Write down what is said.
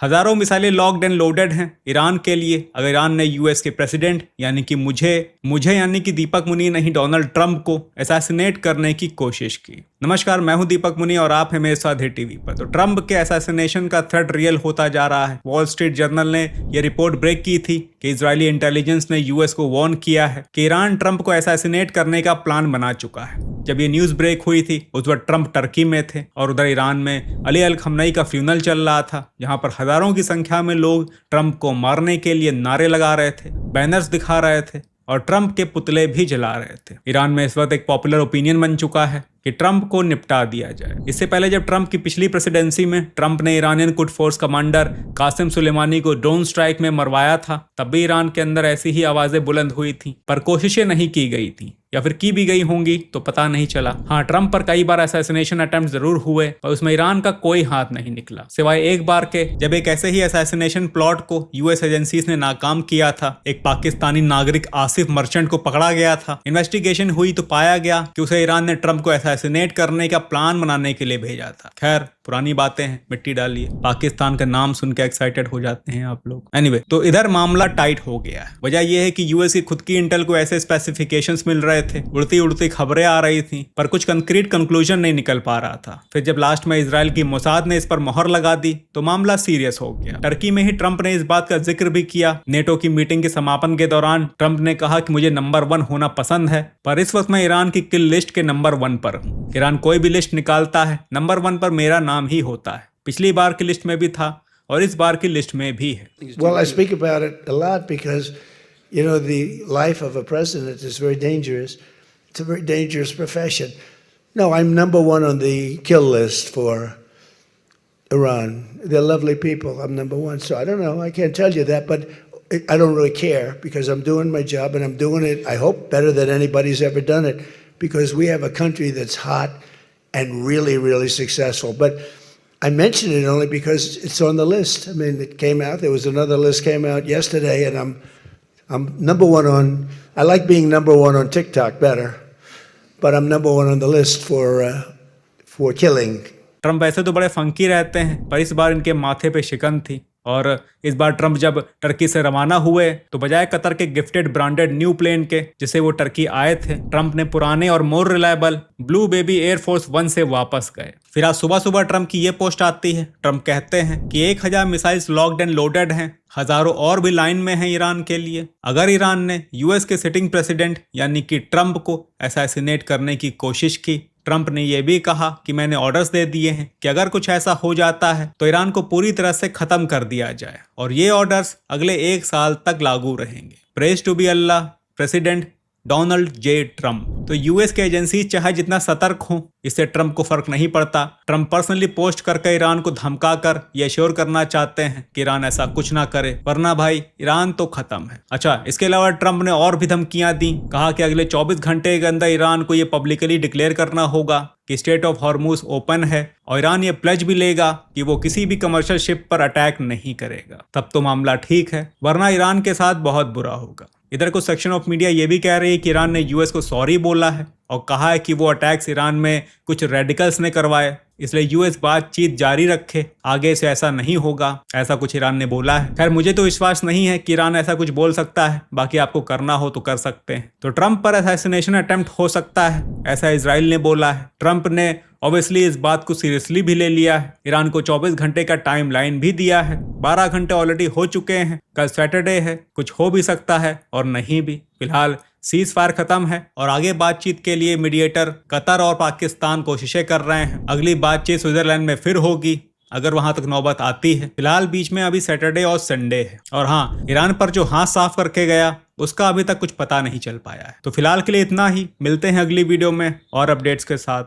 हजारों मिसाइलें locked and loaded हैं ईरान के लिए अगर ईरान ने यूएस के प्रेसिडेंट यानी कि मुझे यानी कि दीपक मुनि नहीं डोनाल्ड ट्रंप को असैसिनेट करने की कोशिश की। नमस्कार, मैं हूं दीपक मुनि और आप हैं मेरे साथ हिट टीवी पर। तो ट्रंप के असैसिनेशन का थ्रेट रियल होता जा रहा है। वॉल स्ट्रीट जर्नल ने यह रिपोर्ट ब्रेक की थी कि इजरायली इंटेलिजेंस ने यूएस को वार्न किया है कि ईरान ट्रंप को असैसिनेट करने का प्लान बना चुका है। जब ये न्यूज ब्रेक हुई थी उस वक्त ट्रंप टर्की में थे और उधर ईरान में अली अल खमनई का फ्यूनल चल रहा था, जहां पर हजारों की संख्या में लोग ट्रंप को मारने के लिए नारे लगा रहे थे, बैनर्स दिखा रहे थे और ट्रंप के पुतले भी जला रहे थे। ईरान में इस वक्त एक पॉपुलर ओपिनियन बन चुका है कि ट्रंप को निपटा दिया जाए। इससे पहले जब ट्रंप की पिछली प्रेसिडेंसी में ट्रंप ने Iranian Quds force commander Qasem Soleimani को ड्रोन स्ट्राइक में मरवाया था, तब भी ईरान के अंदर ऐसी ही आवाजें बुलंद हुई थी, पर कोशिशें नहीं की गई थी या फिर की भी गई होंगी तो पता नहीं चला। हाँ, ट्रंप पर कई बार असैसिनेशन अटेम्प्ट जरूर हुए पर उसमें ईरान का कोई हाथ नहीं निकला, सिवाय एक बार के जब एक ऐसे ही असैसिनेशन प्लॉट को यूएस एजेंसीज ने नाकाम किया था। एक पाकिस्तानी नागरिक आसिफ मर्चेंट को पकड़ा गया था। इन्वेस्टिगेशन हुई तो पाया गया कि उसे ईरान ने ट्रंप को असैसिनेट करने का प्लान बनाने के लिए भेजा था। खैर, पुरानी बातें हैं, मिट्टी डालिए। पाकिस्तान का नाम सुन के एक्साइटेड हो जाते हैं आप लोग। एनीवे, तो इधर मामला टाइट हो गया है। वजह यह है कि यूएस की खुद की इंटेल को ऐसे स्पेसिफिकेशंस मिल रहे थे, उड़ती उड़ती खबरें आ रही थी, पर कुछ कंक्रीट कंक्लूजन नहीं निकल पा रहा था। फिर जब लास्ट में इजराइल की मोसाद ने इस पर मोहर लगा दी तो मामला सीरियस हो गया। टर्की में ही ट्रंप ने इस बात का जिक्र भी किया। नेटो की मीटिंग के समापन के दौरान ट्रंप ने कहा कि मुझे नंबर 1 होना पसंद है, पर इस वक्त मैं ईरान की किल लिस्ट के नंबर 1 पर हूँ। ईरान कोई भी लिस्ट निकालता है, नंबर 1 पर मेरा नाम ही होता है। पिछली बार की लिस्ट में भी था और इस बार की लिस्ट में भी है। Well, I speak about it a lot because, you know, the life of a president is very dangerous. It's a very dangerous profession. No, I'm number 1 on the kill list for Iran. They're lovely people. I'm number 1. So I don't know. I can't tell you that, but I don't really care because I'm doing my job and I'm doing it, I hope, better than anybody's ever done it because we have a country that's hot and really, really successful. But I mention it only because it's on the list. I mean, it came out. There was another list came out yesterday, and I'm number 1 on. I like being number 1 on TikTok better, but I'm number 1 on the list for killing. Trump ऐसे तो बड़े funky रहते हैं, पर इस बार इनके माथे पे शिकन थी। और इस बार ट्रंप जब टर्की से रवाना हुए तो बजाय कतर के गिफ्टेड ब्रांडेड न्यू प्लेन के जिसे वो टर्की आए थे, ट्रंप ने पुराने और more reliable blue baby air force 1 से वापस गए। फिर आज सुबह सुबह ट्रंप की ये पोस्ट आती है। ट्रंप कहते हैं कि 1000 मिसाइल्स लॉक्ड एंड लोडेड हैं, हजारों और भी लाइन में हैं ईरान के लिए। अगर ईरान ने यूएस के सिटिंग प्रेसिडेंट यानी कि ट्रंप को असैसिनेट करने की कोशिश की, ट्रंप ने यह भी कहा कि मैंने ऑर्डर्स दे दिए हैं कि अगर कुछ ऐसा हो जाता है तो ईरान को पूरी तरह से खत्म कर दिया जाए और ये ऑर्डर्स अगले 1 साल तक लागू रहेंगे। Praise to be Allah, president Donald J Trump. तो यूएस के एजेंसी चाहे जितना सतर्क हों, इससे ट्रंप को फर्क नहीं पड़ता। ट्रंप पर्सनली पोस्ट करके ईरान को धमका कर ये श्योर करना चाहते हैं कि ईरान ऐसा कुछ ना करे, वरना भाई ईरान तो खत्म है। अच्छा, इसके अलावा ट्रंप ने और भी धमकियां दी। कहा कि अगले 24 घंटे के अंदर ईरान को ये पब्लिकली डिक्लेयर करना होगा कि स्टेट ऑफ हॉर्मुज ओपन है और ईरान ये प्लेज भी लेगा कि वो किसी भी कमर्शियल शिप पर अटैक नहीं करेगा। तब तो मामला ठीक है, वरना ईरान के साथ बहुत बुरा होगा। इधर कुछ सेक्शन ऑफ मीडिया ये भी कह रही है कि ईरान ने यूएस को सॉरी बोला है और कहा है कि वो अटैक्स ईरान में कुछ रेडिकल्स ने करवाए, इसलिए यूएस बातचीत जारी रखे, आगे से ऐसा नहीं होगा, ऐसा कुछ ईरान ने बोला है। खैर, मुझे तो विश्वास नहीं है कि ईरान ऐसा कुछ बोल सकता है, बाकी आपको करना हो तो कर सकते हैं। तो ट्रंप पर असैसिनेशन अटेम्प्ट हो सकता है, ऐसा इजराइल ने बोला है। ट्रंप ने ऑब्वियसली इस बात को सीरियसली भी ले लिया है। ईरान को 24 घंटे का टाइम लाइन भी दिया है। 12 घंटे ऑलरेडी हो चुके हैं, कल सैटरडे है, कुछ हो भी सकता है और नहीं भी। फिलहाल सीज फायर खत्म है और आगे बातचीत के लिए मीडिएटर कतर और पाकिस्तान कोशिशें कर रहे हैं। अगली बातचीत स्विट्जरलैंड में फिर होगी अगर वहां तक नौबत आती है। फिलहाल बीच में अभी सैटरडे और संडे है। और हाँ, ईरान पर जो हाथ साफ करके गया उसका अभी तक कुछ पता नहीं चल पाया है। तो फिलहाल के लिए इतना ही। मिलते हैं अगली वीडियो में और अपडेट्स के साथ।